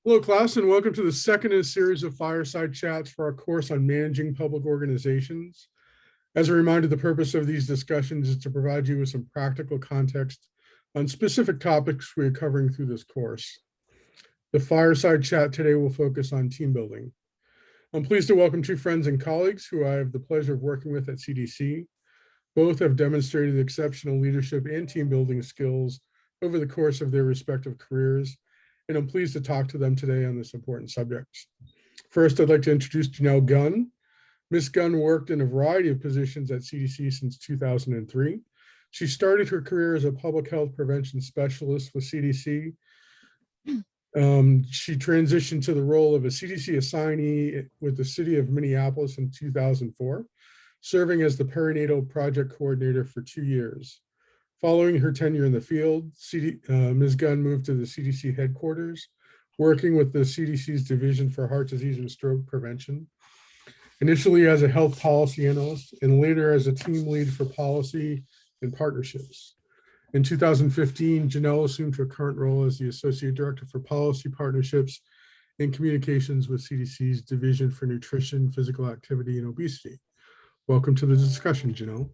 Hello, class, and welcome to the second in a series of fireside chats for our course on managing public organizations. As a reminder, the purpose of these discussions is to provide you with some practical context on specific topics we are covering through this course. The fireside chat today will focus on team building. I'm pleased to welcome two friends and colleagues who I have the pleasure of working with at CDC. Both have demonstrated exceptional leadership and team building skills over the course of their respective careers, and I'm pleased to talk to them today on this important subject. First, I'd like to introduce Janelle Gunn. Ms. Gunn worked in a variety of positions at CDC since 2003. She started her career as a public health prevention specialist with CDC. She transitioned to the role of a CDC assignee with the city of Minneapolis in 2004, serving as the perinatal project coordinator for 2 years. Following her tenure in the field, Ms. Gunn moved to the CDC headquarters, working with the CDC's Division for Heart Disease and Stroke Prevention, initially as a health policy analyst and later as a team lead for policy and partnerships. In 2015, Janelle assumed her current role as the Associate Director for Policy Partnerships and Communications with CDC's Division for Nutrition, Physical Activity, and Obesity. Welcome to the discussion, Janelle.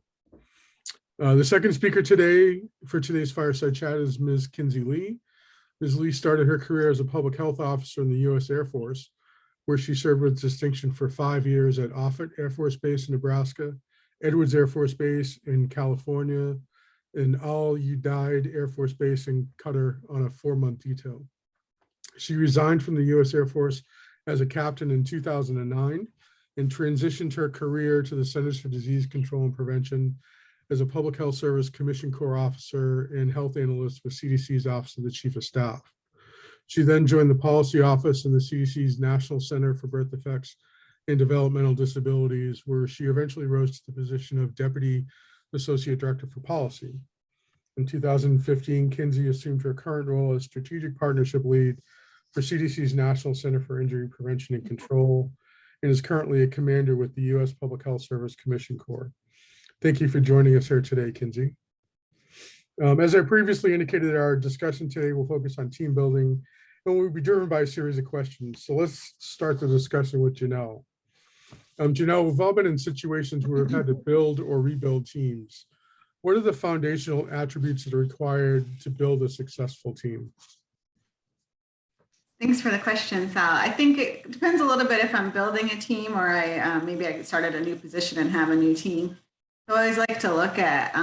The second speaker today for today's fireside chat is Ms. Kenzie Lee. Ms. Lee started her career as a public health officer in the U.S. Air Force, where she served with distinction for 5 years at Offutt Air Force Base in Nebraska, Edwards Air Force Base in California, and Al Udeid Air Force Base in Qatar on a 4-month detail. She resigned from the U.S. Air Force as a captain in 2009 and transitioned her career to the Centers for Disease Control and Prevention as a Public Health Service Commission Corps officer and health analyst with CDC's Office of the Chief of Staff. She then joined the policy office in the CDC's National Center for Birth Defects and Developmental Disabilities, where she eventually rose to the position of Deputy Associate Director for Policy. In 2015, Kenzie assumed her current role as Strategic Partnership Lead for CDC's National Center for Injury Prevention and Control, and is currently a commander with the U.S. Public Health Service Commission Corps. Thank you for joining us here today, Kenzie. As I previously indicated, our discussion today will focus on team building, and we'll be driven by a series of questions. So let's start the discussion with Janelle. Janelle, we've all been in situations where we've had to build or rebuild teams. What are the foundational attributes that are required to build a successful team? Thanks for the question, Sal. I think it depends a little bit if I'm building a team or maybe I started a new position and have a new team. So I always like to look at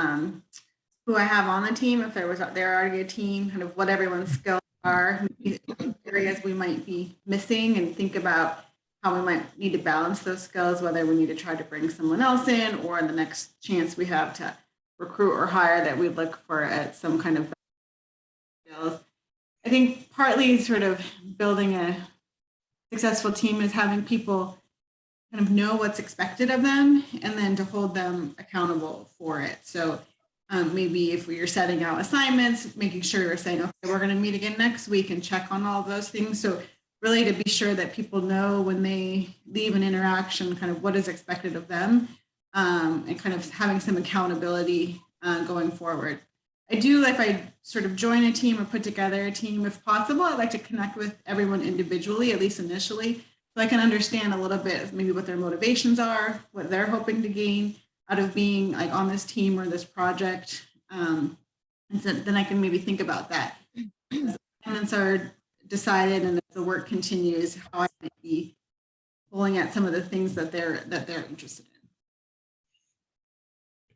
who I have on the team, if there already a team, kind of what everyone's skills are, areas we might be missing, and think about how we might need to balance those skills, whether we need to try to bring someone else in or the next chance we have to recruit or hire that we look for at some kind of skills. I think partly sort of building a successful team is having people kind of know what's expected of them and then to hold them accountable for it. So maybe if you're setting out assignments, making sure you're saying, okay, we're going to meet again next week and check on all of those things. So really to be sure that people know when they leave an interaction, kind of what is expected of them, and kind of having some accountability going forward. I do, if I sort of join a team or put together a team, if possible, I like to connect with everyone individually, at least initially, so I can understand a little bit maybe what their motivations are, what they're hoping to gain out of being like on this team or this project. And so then I can maybe think about that. As assignments are decided and as the work continues, how I might be pulling at some of the things that they're interested in.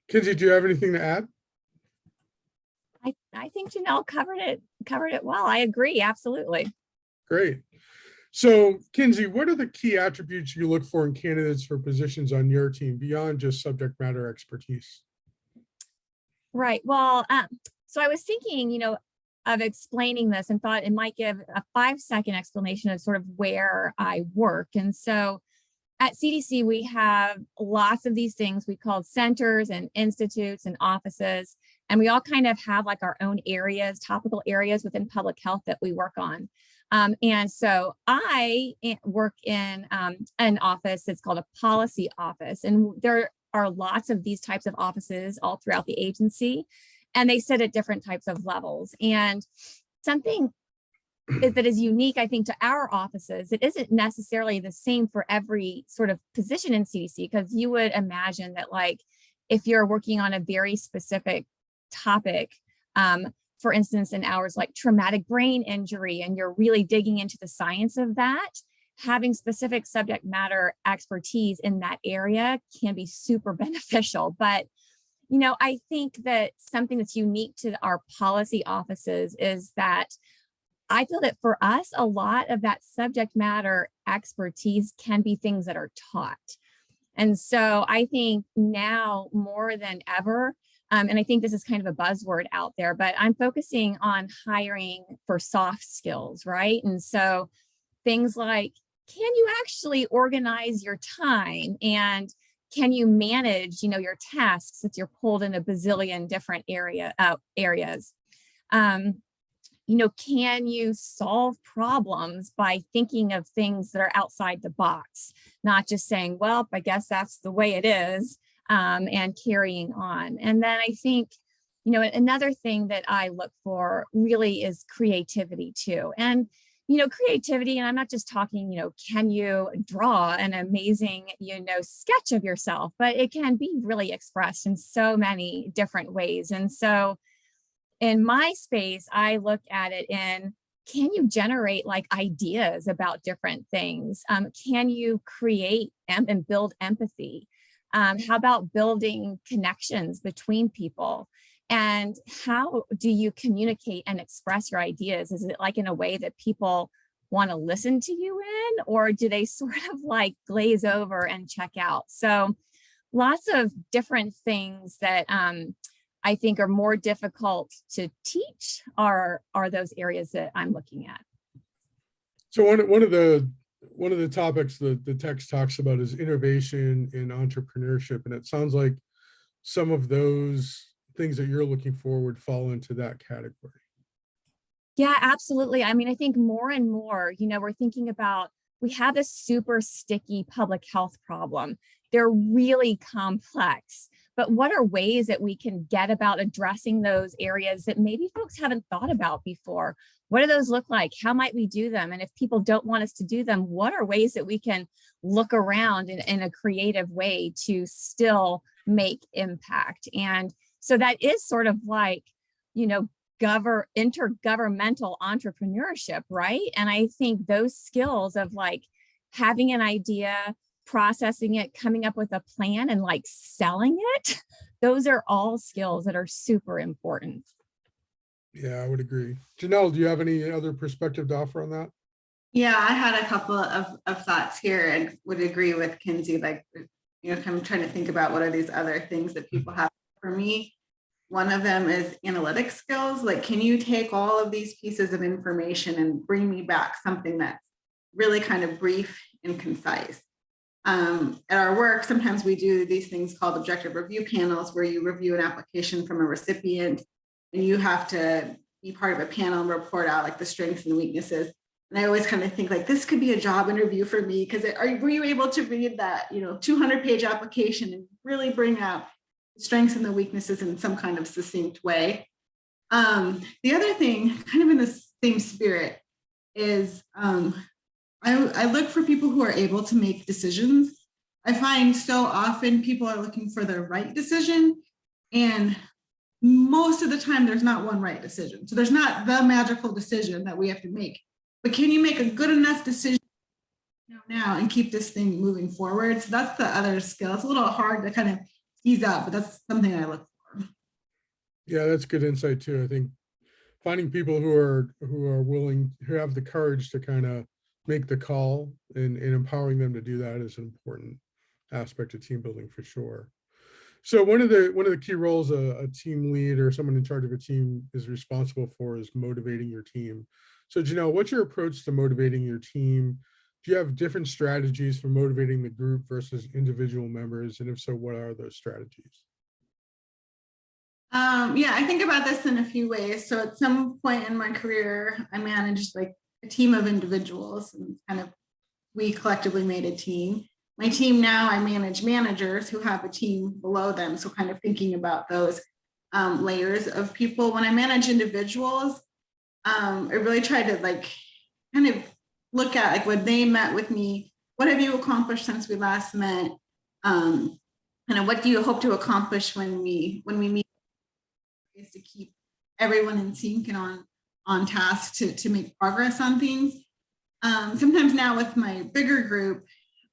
Kenzie, do you have anything to add? I think Janelle covered it well. I agree, absolutely. Great. So, Kenzie, what are the key attributes you look for in candidates for positions on your team beyond just subject matter expertise? Right. Well, so I was thinking, of explaining this and thought it might give a 5-second explanation of sort of where I work. And so at CDC, we have lots of these things we call centers and institutes and offices, and we all kind of have like our own areas, topical areas within public health that we work on. And so I work in an office that's called a policy office, and there are lots of these types of offices all throughout the agency, and they sit at different types of levels. And something that is unique, I think, to our offices. It isn't necessarily the same for every sort of position in CDC, because you would imagine that, like, if you're working on a very specific topic, for instance, in ours, like traumatic brain injury, and you're really digging into the science of that, having specific subject matter expertise in that area can be super beneficial. But, you know, I think that something that's unique to our policy offices is that I feel that for us, a lot of that subject matter expertise can be things that are taught. And so I think now more than ever, and I think this is kind of a buzzword out there, but I'm focusing on hiring for soft skills, right? And so things like, can you actually organize your time, and can you manage, you know, your tasks if you're pulled in a bazillion different areas? You know, can you solve problems by thinking of things that are outside the box, not just saying, well, I guess that's the way it is, and carrying on. And then I think, you know, another thing that I look for really is creativity too. And, you know, creativity, and I'm not just talking, you know, can you draw an amazing, you know, sketch of yourself, but it can be really expressed in so many different ways. And so in my space, I look at it in, can you generate like ideas about different things? Can you create and build empathy? How about building connections between people? And how do you communicate and express your ideas? Is it like in a way that people want to listen to you in, or do they sort of like glaze over and check out? So lots of different things that I think are more difficult to teach are those areas that I'm looking at. So one of the topics that the text talks about is innovation and entrepreneurship, and it sounds like some of those things that you're looking for would fall into that category. Yeah, absolutely. I mean, I think more and more, you know, we're thinking about, we have this super sticky public health problem. They're really complex, but what are ways that we can get about addressing those areas that maybe folks haven't thought about before? What do those look like? How might we do them? And if people don't want us to do them, what are ways that we can look around in a creative way to still make impact? And so that is sort of like, you know, intergovernmental entrepreneurship, right? And I think those skills of like having an idea, processing it, coming up with a plan, and like selling it, those are all skills that are super important. Yeah, I would agree. Janelle, do you have any other perspective to offer on that? Yeah, I had a couple of thoughts here and would agree with Kenzie, like, you know, kind of trying to think about what are these other things that people have. For me, one of them is analytic skills. Like, can you take all of these pieces of information and bring me back something that's really kind of brief and concise? At our work, sometimes we do these things called objective review panels, where you review an application from a recipient and you have to be part of a panel and report out like the strengths and weaknesses. And I always kind of think like, this could be a job interview for me, because were you able to read that, you know, 200-page application and really bring out the strengths and the weaknesses in some kind of succinct way? The other thing, kind of in the same spirit, is I look for people who are able to make decisions. I find so often people are looking for the right decision, and most of the time there's not one right decision. So there's not the magical decision that we have to make, but can you make a good enough decision now and keep this thing moving forward? So that's the other skill. It's a little hard to kind of tease out, but that's something I look for. Yeah, that's good insight too. I think finding people who are willing, who have the courage to kind of make the call, and empowering them to do that is an important aspect of team building for sure. So one of the key roles a team lead or someone in charge of a team is responsible for is motivating your team. So Janelle, what's your approach to motivating your team? Do you have different strategies for motivating the group versus individual members? And if so, what are those strategies? Yeah, I think about this in a few ways. So at some point in my career, I managed like a team of individuals, and kind of we collectively made a team. My team now, I manage managers who have a team below them. So kind of thinking about those layers of people. When I manage individuals, I really tried to like kind of look at like when they met with me, what have you accomplished since we last met? And what do you hope to accomplish when we meet, is to keep everyone in sync and on task to make progress on things. Sometimes now with my bigger group,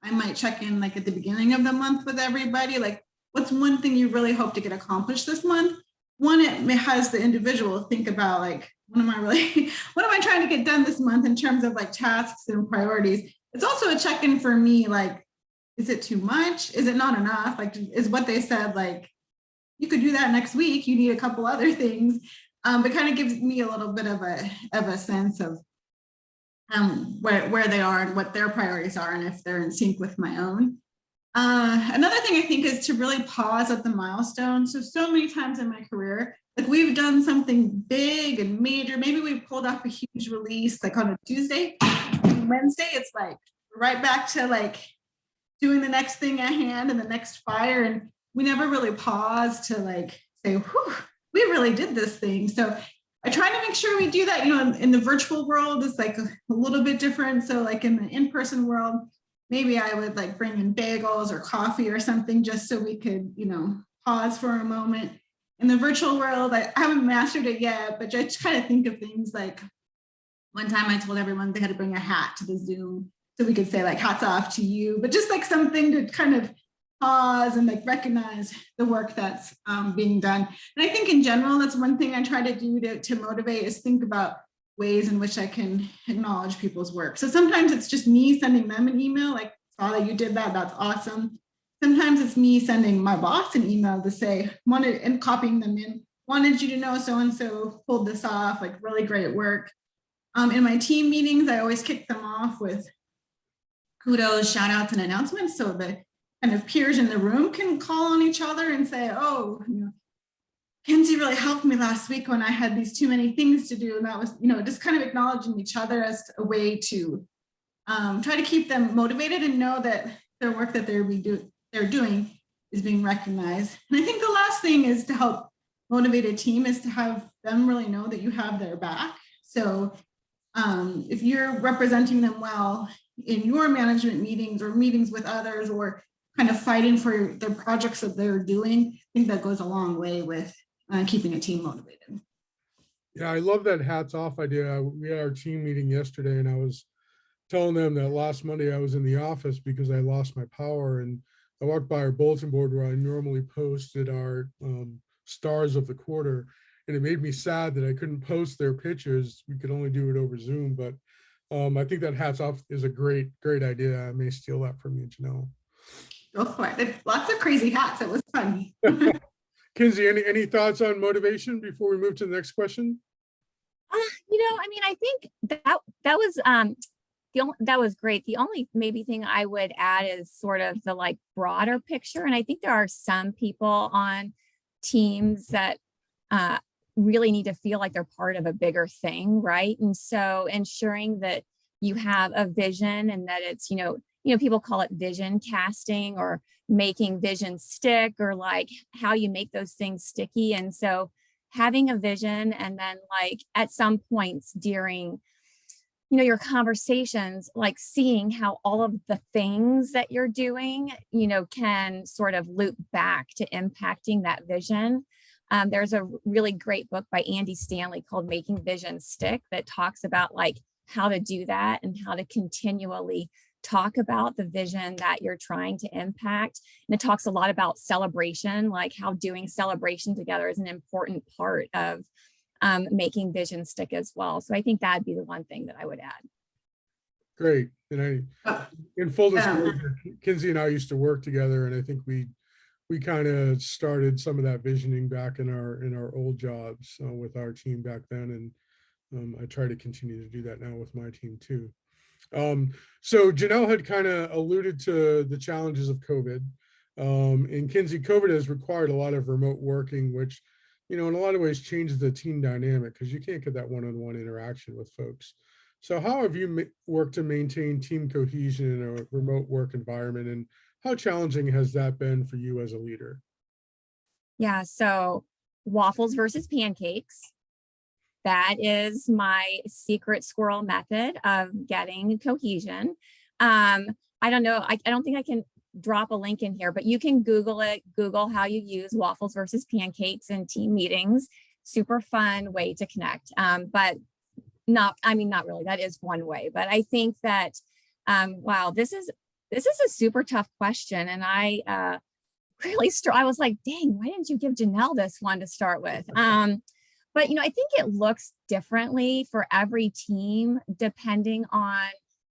I might check in like at the beginning of the month with everybody, like what's one thing you really hope to get accomplished this month? One, it has the individual think about like, what am I trying to get done this month in terms of like tasks and priorities? It's also a check-in for me, like, is it too much? Is it not enough? Like, is what they said, like, you could do that next week, you need a couple other things. But kind of gives me a little bit of a sense of where they are and what their priorities are, and if they're in sync with my own. Another thing I think is to really pause at the milestone. So many times in my career, like we've done something big and major. Maybe we pulled off a huge release like on a Tuesday. And Wednesday, it's like right back to like doing the next thing at hand and the next fire. And we never really pause to like say, whew, we really did this thing. So I try to make sure we do that. You know, in the virtual world, it's like a little bit different. So like in the in-person world, maybe I would like bring in bagels or coffee or something just so we could, you know, pause for a moment. In the virtual world, I haven't mastered it yet, but just kind of think of things like one time I told everyone they had to bring a hat to the Zoom so we could say like hats off to you, but just like something to kind of pause and like recognize the work that's being done. And I think in general, that's one thing I try to do to motivate is think about ways in which I can acknowledge people's work. So sometimes it's just me sending them an email, like, saw that you did that, that's awesome. Sometimes it's me sending my boss an email to say, wanted, and copying them in, wanted you to know so-and-so pulled this off, like really great work. In my team meetings, I always kick them off with kudos, shout outs, and announcements. So the kind of peers in the room can call on each other and say, oh, you know, Kenzie really helped me last week when I had these too many things to do. And that was, you know, just kind of acknowledging each other as a way to try to keep them motivated and know that their work that they're doing is being recognized. And I think the last thing is to help motivate a team is to have them really know that you have their back. So if you're representing them well in your management meetings or meetings with others or kind of fighting for the projects that they're doing, I think that goes a long way with keeping a team motivated. Yeah, I love that hats off idea. We had our team meeting yesterday and I was telling them that last Monday I was in the office because I lost my power, and I walked by our bulletin board where I normally posted our stars of the quarter, and it made me sad that I couldn't post their pictures. We could only do it over Zoom, but I think that hats off is a great idea. I may steal that from you, Janelle. Go for it. There's lots of crazy hats. It was fun. Kenzie, any thoughts on motivation before we move to the next question? You know, I mean, I think that was that was great. The only maybe thing I would add is sort of the like broader picture. And I think there are some people on teams that really need to feel like they're part of a bigger thing, right? And so ensuring that you have a vision and that it's, you know, people call it vision casting or making vision stick, or like how you make those things sticky. And so having a vision, and then like at some points during, you know, your conversations, like seeing how all of the things that you're doing, you know, can sort of loop back to impacting that vision. There's a really great book by Andy Stanley called Making Vision Stick that talks about like how to do that and how to continually talk about the vision that you're trying to impact. And it talks a lot about celebration, like how doing celebration together is an important part of making vision stick as well. So I think that'd be the one thing that I would add. Great. And in full disclosure, Kenzie and I used to work together, and I think we kind of started some of that visioning back in our old jobs with our team back then. And I try to continue to do that now with my team too. So Janelle had kind of alluded to the challenges of COVID. And Kenzie, COVID has required a lot of remote working, which, you know, in a lot of ways changes the team dynamic because you can't get that one-on-one interaction with folks. So how have you worked to maintain team cohesion in a remote work environment, and how challenging has that been for you as a leader? Yeah, so waffles versus pancakes. that is my secret squirrel method of getting cohesion. I don't know, I don't think I can drop a link in here, but you can Google it, Google how you use waffles versus pancakes in team meetings. Super fun way to connect. But not really, that is one way, but I think that, wow, this is a super tough question. And I I was like, dang, why didn't you give Janelle this one to start with? But, I think it looks differently for every team, depending on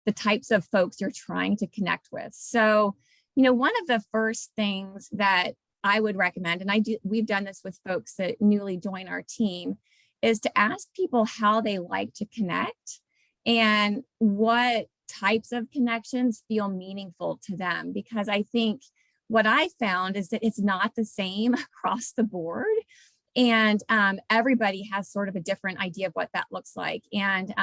the types of folks you're trying to connect with. So, one of the first things that I would recommend, and we've done this with folks that newly join our team, is to ask people how they like to connect and what types of connections feel meaningful to them. Because I think what I found is that it's not the same across the board. And everybody has sort of a different idea of what that looks like. And,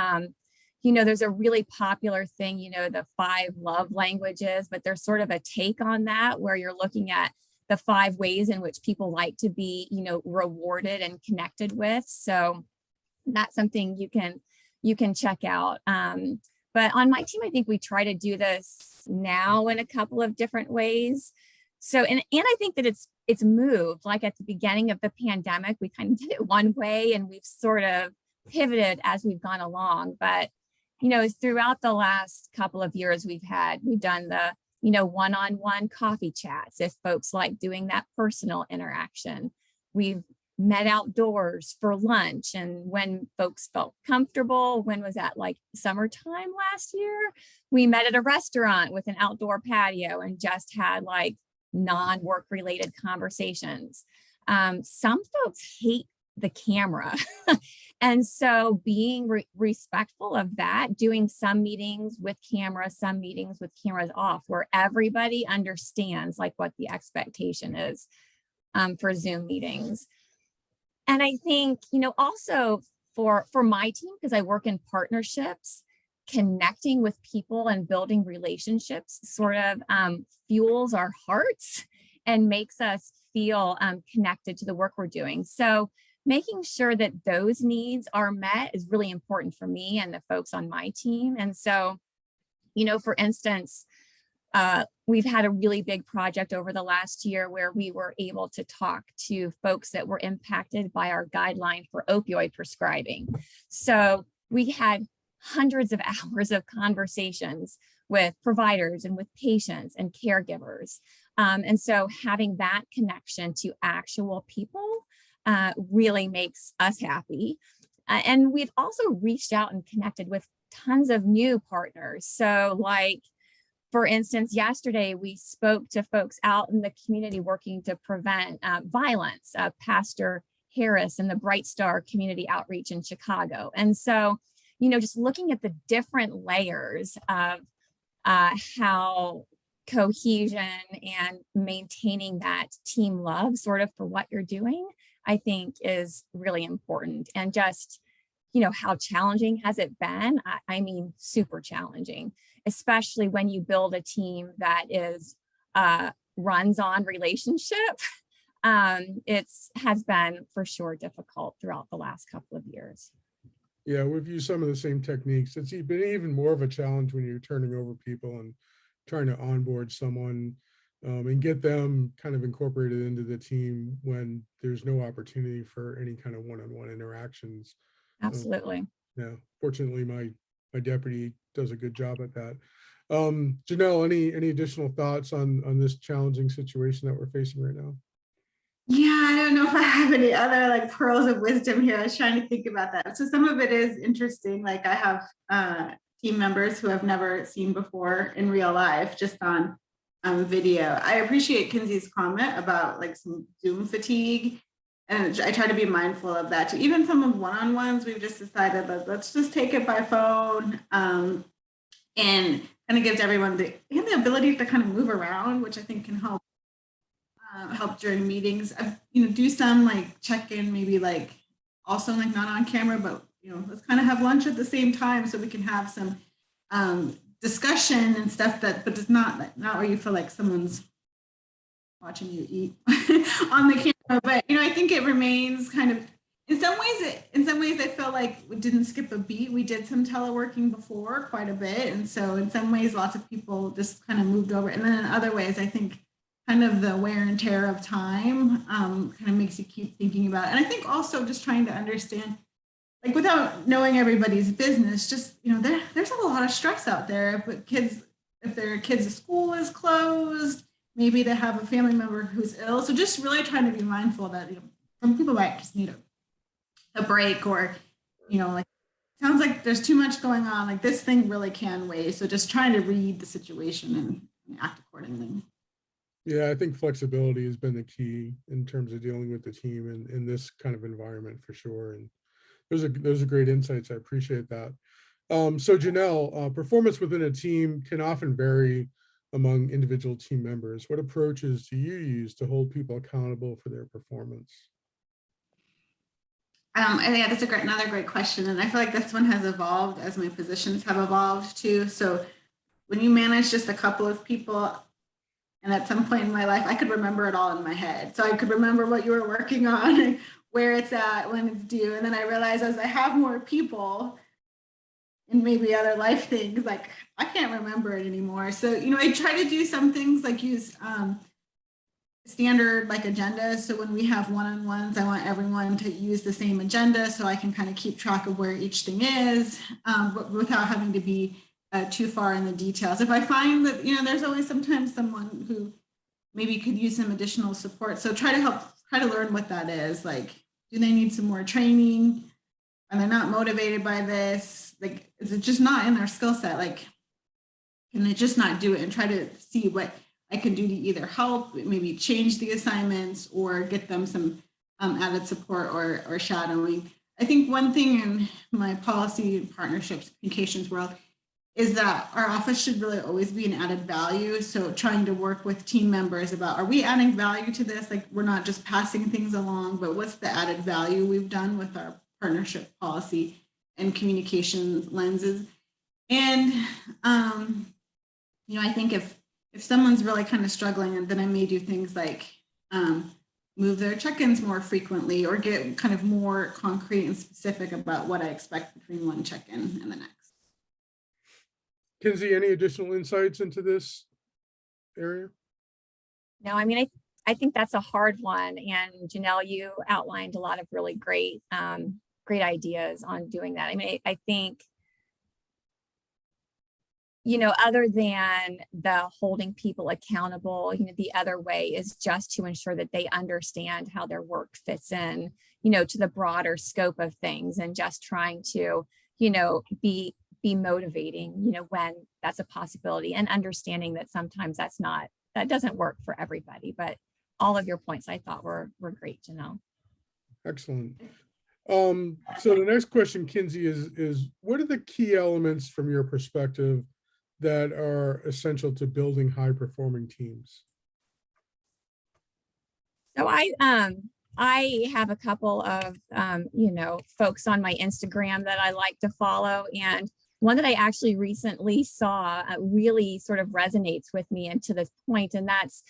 there's a really popular thing, the 5 love languages, but there's sort of a take on that where you're looking at the 5 ways in which people like to be, rewarded and connected with. So that's something you can check out. But on my team, I think we try to do this now in a couple of different ways. So, and I think that it's moved. Like at the beginning of the pandemic, we kind of did it one way and we've sort of pivoted as we've gone along. But, throughout the last couple of years, we've done the, one-on-one coffee chats if folks like doing that personal interaction. We've met outdoors for lunch, and when folks felt comfortable, when was that, like summertime last year? We met at a restaurant with an outdoor patio and just had like non-work related conversations. Some folks hate the camera. And so being respectful of that, doing some meetings with cameras, some meetings with cameras off, where everybody understands like what the expectation is for Zoom meetings. And I think, also for my team, because I work in partnerships, connecting with people and building relationships sort of fuels our hearts and makes us feel connected to the work we're doing. So making sure that those needs are met is really important for me and the folks on my team. And so, for instance, we've had a really big project over the last year where we were able to talk to folks that were impacted by our guideline for opioid prescribing. So we had hundreds of hours of conversations with providers and with patients and caregivers. And so having that connection to actual people really makes us happy. And we've also reached out and connected with tons of new partners. So like, for instance, yesterday we spoke to folks out in the community working to prevent violence, Pastor Harris and the Bright Star Community Outreach in Chicago. And so, just looking at the different layers of how cohesion and maintaining that team love sort of for what you're doing, I think is really important. And just, how challenging has it been? I mean, super challenging, especially when you build a team that is runs on relationship. Has been for sure difficult throughout the last couple of years. Yeah, we've used some of the same techniques. It's been even more of a challenge when you're turning over people and trying to onboard someone and get them kind of incorporated into the team when there's no opportunity for any kind of one-on-one interactions. Absolutely. Yeah, fortunately, my deputy does a good job at that. Janelle, any additional thoughts on this challenging situation that we're facing right now? Yeah, I don't know if I have any other like pearls of wisdom here. I was trying to think about that. So some of it is interesting. Like I have team members who I've never seen before in real life, just on video. I appreciate Kenzie's comment about like some Zoom fatigue. And I try to be mindful of that too. Even some of one-on-ones, we've just decided that let's just take it by phone and kind of gives everyone the ability to kind of move around, which I think can help during meetings. Do some like check-in, maybe like also like not on camera, but let's kind of have lunch at the same time so we can have some discussion and stuff but it's not where you feel like someone's watching you eat on the camera. But I think it remains kind of in some ways, I feel like we didn't skip a beat. We did some teleworking before quite a bit. And so in some ways, lots of people just kind of moved over. And then in other ways, I think kind of the wear and tear of time kind of makes you keep thinking about it. And I think also just trying to understand, like without knowing everybody's business, just, there's a lot of stress out there. If their kids' school is closed, maybe they have a family member who's ill. So just really trying to be mindful that, some people might just need a break, or, like, sounds like there's too much going on. Like this thing really can wait. So just trying to read the situation and act accordingly. Yeah, I think flexibility has been the key in terms of dealing with the team in this kind of environment for sure. And those are great insights. I appreciate that. So Janelle, performance within a team can often vary among individual team members. What approaches do you use to hold people accountable for their performance? Yeah, that's another great question. And I feel like this one has evolved as my positions have evolved too. So when you manage just a couple of people, and at some point in my life, I could remember it all in my head. So I could remember what you were working on and where it's at, when it's due. And then I realized as I have more people and maybe other life things, like I can't remember it anymore. So, I try to do some things like use standard like agendas. So when we have one-on-ones, I want everyone to use the same agenda so I can kind of keep track of where each thing is, but without having to be too far in the details. If I find that, there's always sometimes someone who maybe could use some additional support. So try to learn what that is. Like, do they need some more training? Are they not motivated by this? Like, is it just not in their skill set? Like, can they just not do it? And try to see what I can do to either help, maybe change the assignments or get them some added support or shadowing. I think one thing in my policy and partnerships communications world is that our office should really always be an added value. So trying to work with team members about, are we adding value to this? Like we're not just passing things along, but what's the added value we've done with our partnership policy and communication lenses? And, I think if someone's really kind of struggling, then I may do things like move their check-ins more frequently or get kind of more concrete and specific about what I expect between one check-in and the next. Kenzie, any additional insights into this area? No, I mean, I think that's a hard one. And Janelle, you outlined a lot of really great ideas on doing that. I mean, I think, other than the holding people accountable, the other way is just to ensure that they understand how their work fits in, to the broader scope of things, and just trying to, be motivating, when that's a possibility, and understanding that sometimes that doesn't work for everybody. But all of your points I thought were great, Janelle. Excellent. So the next question, Kenzie, is what are the key elements from your perspective that are essential to building high performing teams? So I have a couple of folks on my Instagram that I like to follow, and one that I actually recently saw really sort of resonates with me and to this point, and that's,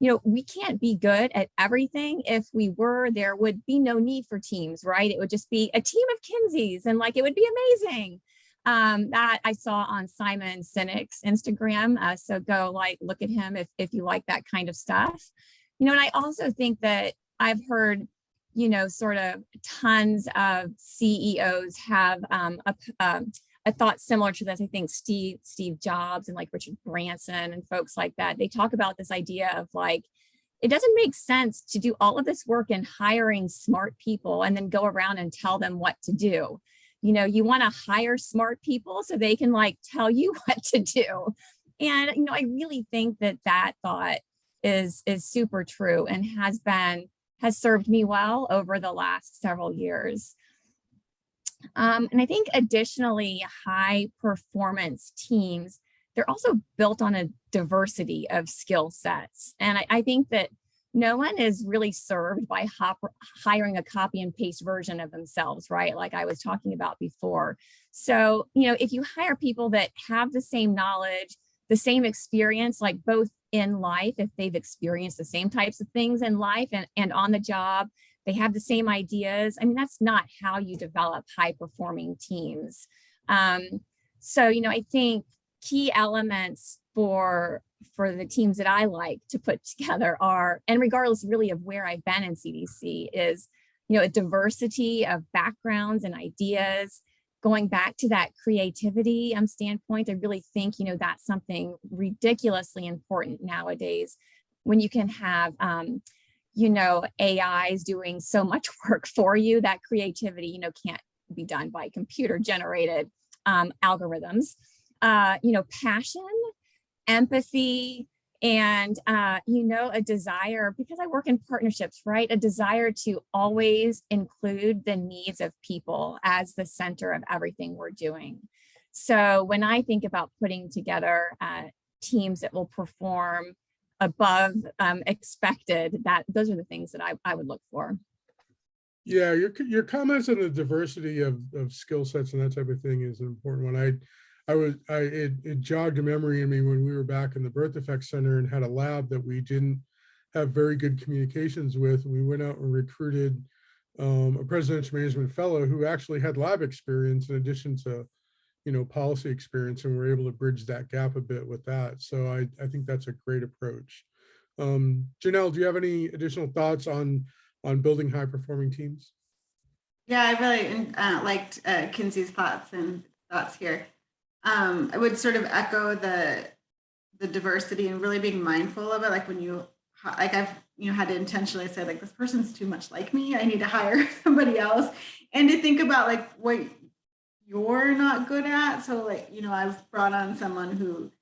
we can't be good at everything. If we were, there would be no need for teams, right? It would just be a team of Kenzies, and like it would be amazing. That I saw on Simon Sinek's Instagram. So go look at him if you like that kind of stuff. And I also think that I've heard, sort of tons of CEOs have a thought similar to this. I think Steve Jobs and like Richard Branson and folks like that, they talk about this idea of like, it doesn't make sense to do all of this work in hiring smart people and then go around and tell them what to do. You want to hire smart people so they can like tell you what to do. And, I really think that thought is super true and has served me well over the last several years. And I think additionally, high performance teams, they're also built on a diversity of skill sets. And I think that no one is really served by hiring a copy and paste version of themselves, right? Like I was talking about before. So, if you hire people that have the same knowledge, the same experience, like both in life, if they've experienced the same types of things in life and on the job, they have the same ideas. I mean, that's not how you develop high performing teams. So, I think key elements for the teams that I like to put together are, and regardless really of where I've been in CDC, is, a diversity of backgrounds and ideas. Going back to that creativity standpoint, I really think, that's something ridiculously important nowadays when you can have, AIs doing so much work for you. That creativity, can't be done by computer generated algorithms. Passion, empathy, and, a desire, because I work in partnerships, right? A desire to always include the needs of people as the center of everything we're doing. So when I think about putting together teams that will perform above expected, those are the things that I would look for. Yeah, your comments on the diversity of skill sets and that type of thing is an important one. It jogged a memory in me when we were back in the Birth Defects Center and had a lab that we didn't have very good communications with. We went out and recruited a presidential management fellow who actually had lab experience in addition to, policy experience, and we're able to bridge that gap a bit with that. So I think that's a great approach. Janelle, do you have any additional thoughts on building high performing teams? Yeah, I really liked Kenzie's thoughts here. I would sort of echo the diversity and really being mindful of it. Like when I've had to intentionally say, like, this person's too much like me, I need to hire somebody else, and to think about like what you're not good at. So like, I've brought on someone who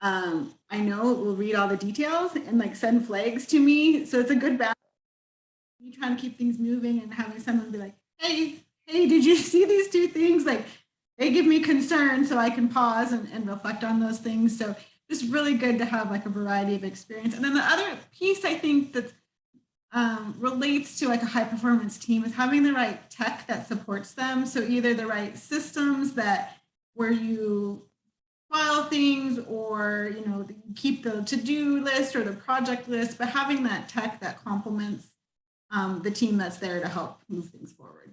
I know will read all the details and like send flags to me. So it's a good balance. You trying to keep things moving and having someone be like, hey, did you see these two things? Like, they give me concern, so I can pause and reflect on those things. So it's really good to have like a variety of experience. And then the other piece I think that relates to like a high performance team is having the right tech that supports them. So either the right systems where you file things, or keep the to-do list or the project list, but having that tech that complements the team that's there to help move things forward.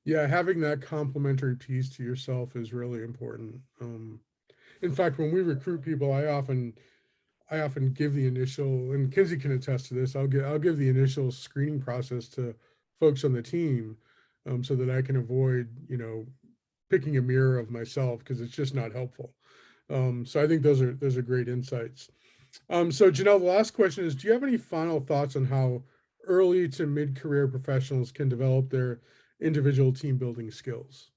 Yeah, having that complementary piece to yourself is really important. In fact, when we recruit people, I often give the initial, and Kenzie can attest to this, I'll give the initial screening process to folks on the team, so that I can avoid, picking a mirror of myself, because it's just not helpful. So I think those are great insights. So Janelle, the last question is, do you have any final thoughts on how early to mid-career professionals can develop their individual team building skills?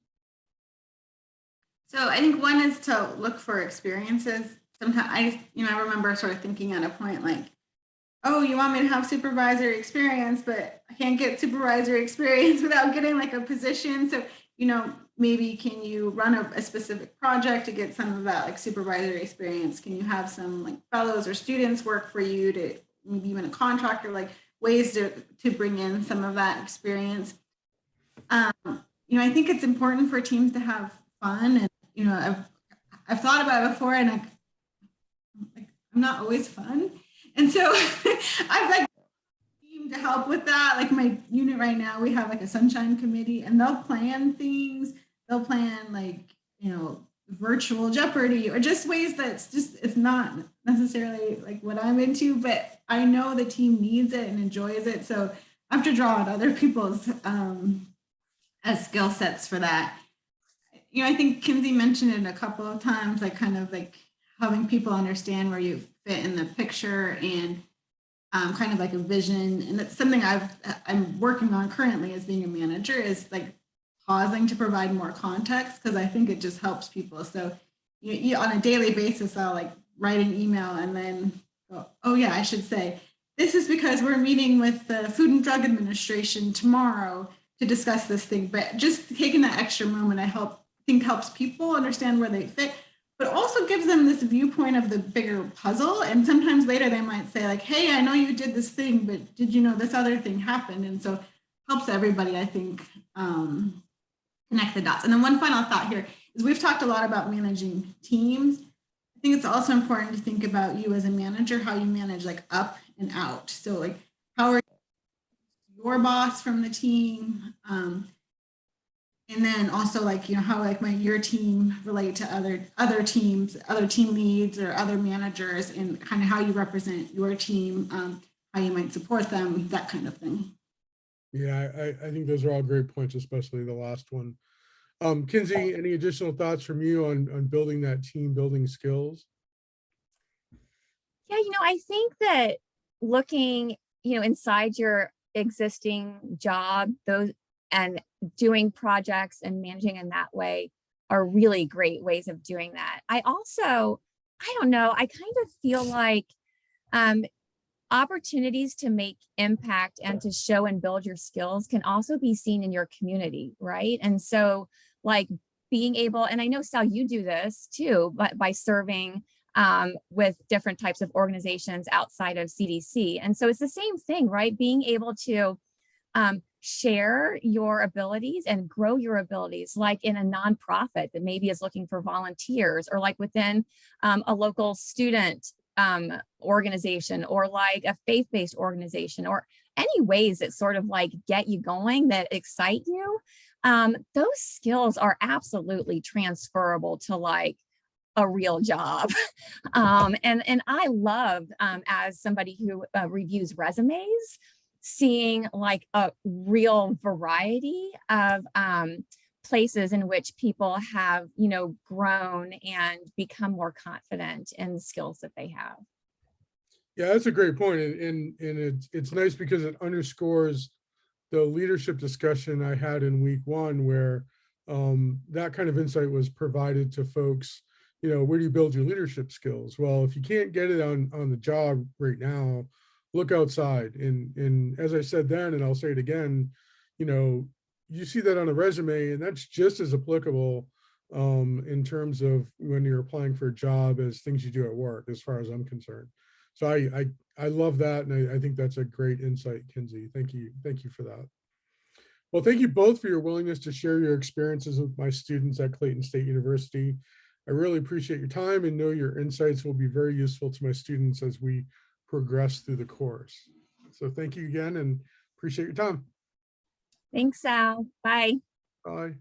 So I think one is to look for experiences. Sometimes I remember sort of thinking at a point like, oh, you want me to have supervisory experience, but I can't get supervisory experience without getting like a position. So, maybe can you run a specific project to get some of that like supervisory experience? Can you have some like fellows or students work for you, to maybe even a contractor, like ways to bring in some of that experience? I think it's important for teams to have fun, and I've thought about it before, and I'm not always fun, and so I've like team to help with that. Like my unit right now, we have like a sunshine committee, and they'll plan things. They'll plan like virtual Jeopardy, or just ways it's not necessarily like what I'm into, but I know the team needs it and enjoys it. So I have to draw on other people's as skill sets for that. I think Kenzie mentioned it a couple of times, like kind of like having people understand where you fit in the picture, and kind of like a vision. And that's something I'm working on currently as being a manager, is like pausing to provide more context, because I think it just helps people. So on a daily basis, I'll like write an email and then go, oh yeah, I should say, this is because we're meeting with the Food and Drug Administration tomorrow to discuss this thing. But just taking that extra moment, I think helps people understand where they fit, but also gives them this viewpoint of the bigger puzzle. And sometimes later they might say like, hey, I know you did this thing, but did you know this other thing happened? And so helps everybody, I think, connect the dots. And then one final thought here is, we've talked a lot about managing teams. I think it's also important to think about you as a manager, how you manage like up and out. So like, how are you your boss from the team. And then also like, you know, how like your team relate to other teams, other team leads or other managers, and kind of how you represent your team, how you might support them, that kind of thing. Yeah, I think those are all great points, especially the last one. Kenzie, any additional thoughts from you on building that team building skills? Yeah, I think that looking, inside your existing job, those and doing projects and managing in that way are really great ways of doing that. I don't know, I kind of feel like um, opportunities to make impact and to show and build your skills can also be seen in your community, right? And so, like being able, and I know Sal, you do this too, but by serving with different types of organizations outside of CDC. And so it's the same thing, right? Being able to share your abilities and grow your abilities, like in a nonprofit that maybe is looking for volunteers, or like within a local student organization, or like a faith-based organization, or any ways that sort of like get you going, that excite you. Those skills are absolutely transferable to like a real job. And I love, as somebody who reviews resumes, seeing like a real variety of places in which people have, grown and become more confident in the skills that they have. Yeah, that's a great point. And it's nice because it underscores the leadership discussion I had in week one, where that kind of insight was provided to folks. Where do you build your leadership skills? Well, if you can't get it on the job right now, look outside. And as I said then, and I'll say it again, you see that on a resume, and that's just as applicable in terms of when you're applying for a job as things you do at work, as far as I'm concerned. So I love that, and I think that's a great insight, Kenzie. Thank you for that. Well, thank you both for your willingness to share your experiences with my students at Clayton State University. I really appreciate your time and know your insights will be very useful to my students as we progress through the course. So thank you again, and appreciate your time. Thanks, Sal. Bye. Bye.